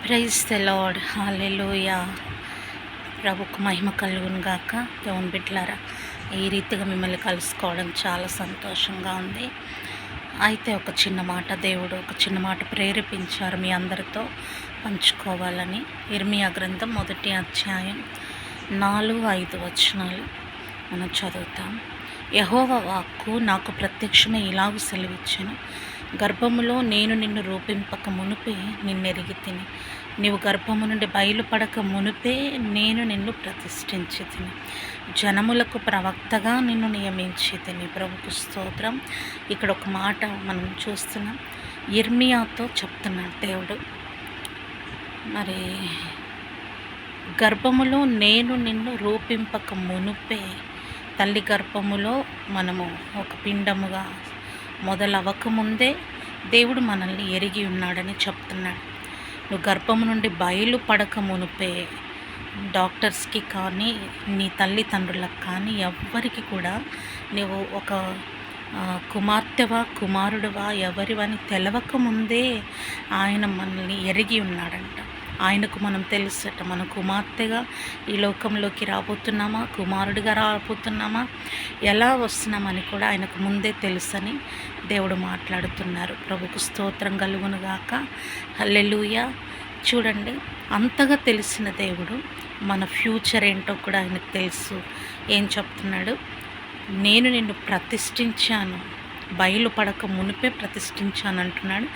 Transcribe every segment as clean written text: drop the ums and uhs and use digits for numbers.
Praise the lord. హల్లెలూయా. ప్రభుకు మహిమ కలుగును గాక. దేవుని బిడ్డలారా, ఈ రీతిగా మిమ్మల్ని కలుసుకోవడం చాలా సంతోషంగా ఉంది. అయితే ఒక చిన్న మాట, దేవుడు ఒక చిన్న మాట ప్రేరేపించారు మీ అందరితో పంచుకోవాలని. ఇర్మియా గ్రంథం 1వ అధ్యాయం 4-5 వచనాలు మనం చదువుతాం. యెహోవా వాక్కు నాకు ప్రత్యక్షమై ఇలాగు సెలవిచ్చెను. గర్భములో నేను నిన్ను రూపింపక మునుపే నిన్నెరిగి తిని, నీవు గర్భము నుండి బయలుపడక మునుపే నేను నిన్ను ప్రతిష్ఠించి తిని, జనములకు ప్రవక్తగా నిన్ను నియమించి తిని. ప్రభుకు స్తోత్రం. ఇక్కడ ఒక మాట మనం చూస్తున్నాం, ఇర్మియాతో చెప్తున్నాడు దేవుడు. మరి గర్భములో నేను నిన్ను రూపింపక మునుపే, తల్లి గర్భములో మనము ఒక పిండముగా మొదలవ్వకముందే దేవుడు మనల్ని ఎరిగి ఉన్నాడని చెప్తున్నాడు. నువ్వు గర్భము నుండి బయలుపడక మునుపే డాక్టర్స్కి కానీ నీ తల్లిదండ్రులకు కానీ ఎవ్వరికి కూడా నువ్వు ఒక కుమార్తెవా కుమారుడువా ఎవరివని తెలవకముందే ఆయన మనల్ని ఎరిగి ఉన్నాడంట. ఆయనకు మనం తెలుసట. మనం కుమార్తెగా ఈ లోకంలోకి రాబోతున్నామా, కుమారుడిగా రాబోతున్నామా, ఎలా వస్తున్నామని కూడా ఆయనకు ముందే తెలుసని దేవుడు మాట్లాడుతున్నారు. ప్రభుకు స్తోత్రం కలుగును గాక. హల్లెలూయా. చూడండి, అంతగా తెలిసిన దేవుడు మన ఫ్యూచర్ ఏంటో కూడా ఆయనకు తెలుసు. ఏం చెప్తున్నాడు? నేను నిన్ను ప్రతిష్ఠించాను, బయలుపడక మునిపే ప్రతిష్ఠించాను అంటున్నాడు.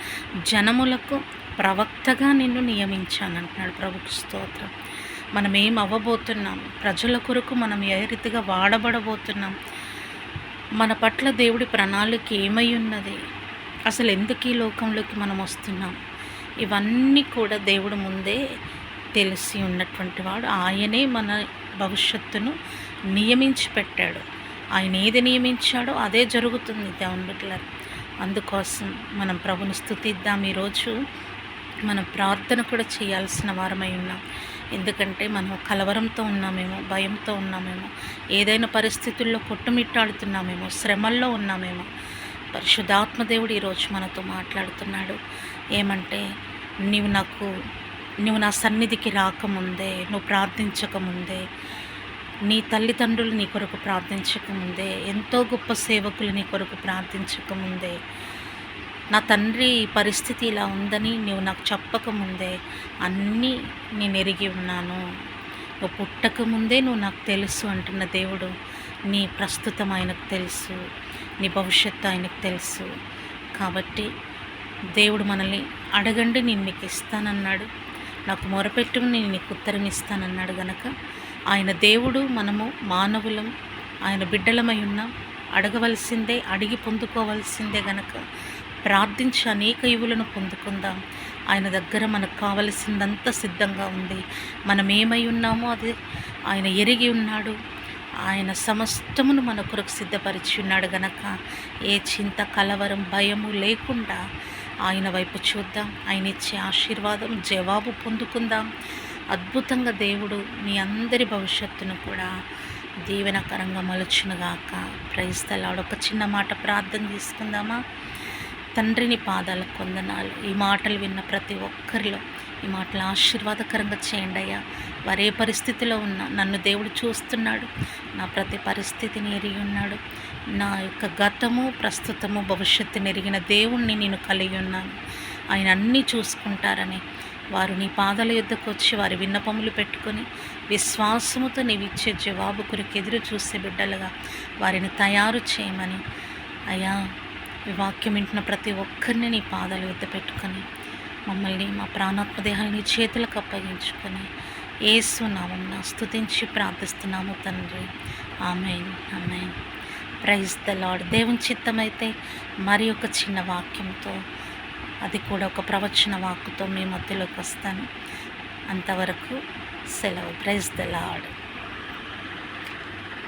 జనములకు ప్రవక్తగా నిన్ను నియమించాను అంటున్నాడు. ప్రభుకు స్తోత్రం. మనం ఏం అవ్వబోతున్నాం, ప్రజల కొరకు మనం ఏ రీతిగా వాడబడబోతున్నాం, మన పట్ల దేవుడి ప్రణాళిక ఏమై ఉన్నది, అసలు ఎందుకు ఈ లోకంలోకి మనం వస్తున్నాం, ఇవన్నీ కూడా దేవుడు ముందే తెలిసి ఉన్నటువంటి వాడు. ఆయనే మన భవిష్యత్తును నియమించి పెట్టాడు. ఆయన ఏది నియమించాడో అదే జరుగుతుంది దేవుని బిడ్డలారా. అందుకోసం మనం ప్రభుని స్తుతిద్దాం. ఈరోజు మనం ప్రార్థన కూడా చేయాల్సిన వారమై ఉన్నాం. ఎందుకంటే మనం కలవరంతో ఉన్నామేమో, భయంతో ఉన్నామేమో, ఏదైనా పరిస్థితుల్లో కొట్టుమిట్టాడుతున్నామేమో, శ్రమల్లో ఉన్నామేమో. పరిశుద్ధాత్మదేవుడు ఈరోజు మనతో మాట్లాడుతున్నాడు. ఏమంటే, నువ్వు నా సన్నిధికి రాకముందే, నువ్వు ప్రార్థించకముందే, నీ తల్లిదండ్రులు నీ కొరకు ప్రార్థించకముందే, ఎంతో గొప్ప సేవకులు నీ కొరకు ప్రార్థించకముందే, నా తండ్రి ఈ పరిస్థితి ఇలా ఉందని నువ్వు నాకు చెప్పకముందే అన్నీ నేను ఎరిగి ఉన్నాను. నువ్వు పుట్టకముందే నువ్వు నాకు తెలుసు అంటున్న దేవుడు. నీ ప్రస్తుతం ఆయనకు తెలుసు, నీ భవిష్యత్తు ఆయనకు తెలుసు. కాబట్టి దేవుడు మనల్ని అడగండి, నేను మీకు ఇస్తానన్నాడు. నాకు మొరపెట్టు, నేను నీకు ఉత్తరం ఇస్తానన్నాడు. గనక ఆయన దేవుడు, మనము మానవులం, ఆయన బిడ్డలమై ఉన్నాం. అడగవలసిందే, అడిగి పొందుకోవలసిందే. గనక ప్రార్థించి అనేక ఈవులను పొందుకుందాం. ఆయన దగ్గర మనకు కావలసిందంతా సిద్ధంగా ఉంది. మనం ఏమై ఉన్నామో అది ఆయన ఎరిగి ఉన్నాడు. ఆయన సమస్తమును మన కొరకు సిద్ధపరిచి ఉన్నాడు. గనక ఏ చింత, కలవరం, భయము లేకుండా ఆయన వైపు చూద్దాం. ఆయన ఇచ్చే ఆశీర్వాదం, జవాబు పొందుకుందాం. అద్భుతంగా దేవుడు మీ అందరి భవిష్యత్తును కూడా దీవెనకరంగా మలుచునుగాక. Praise the lord. ఒక చిన్న మాట ప్రార్థన చేసుకుందామా? తండ్రిని పాదాలకు వందనాలు. ఈ మాటలు విన్న ప్రతి ఒక్కరిలో ఈ మాటలు ఆశీర్వాదకరంగా చేయండి అయ్యా. వారే పరిస్థితిలో ఉన్నా నన్ను దేవుడు చూస్తున్నాడు. నా ప్రతి పరిస్థితిని ఎరిగి ఉన్నాడు. నా యొక్క గతము, ప్రస్తుతము, భవిష్యత్తుని ఎరిగిన దేవుణ్ణి నేను కలిగి ఉన్నాను. ఆయన అన్నీ చూసుకుంటారని వారు నీ పాదాల యొద్దకు వచ్చి వారి విన్నపములు పెట్టుకొని విశ్వాసముతో నీవిచ్చే జవాబు కొరకు ఎదురు చూసే బిడ్డలుగా వారిని తయారు చేయమని అయ్యా, ఈ వాక్యం వింటున్న ప్రతి ఒక్కరిని నీ పాదాల యొద్ద పెట్టుకొని మమ్మల్ని, మా ప్రాణాత్మ దేహాన్ని నీ చేతులకు అప్పగించుకొని యేసు నామమున స్తుతించి ప్రార్థిస్తున్నాము తండ్రి. Amen, amen. Praise the Lord. దేవుని చిత్తమైతే మరి ఒక చిన్న వాక్యంతో, అది కూడా ఒక ప్రవచన వాక్కుతో మీ మధ్యలోకి వస్తాను. అంతవరకు సెలవు. Praise the lord.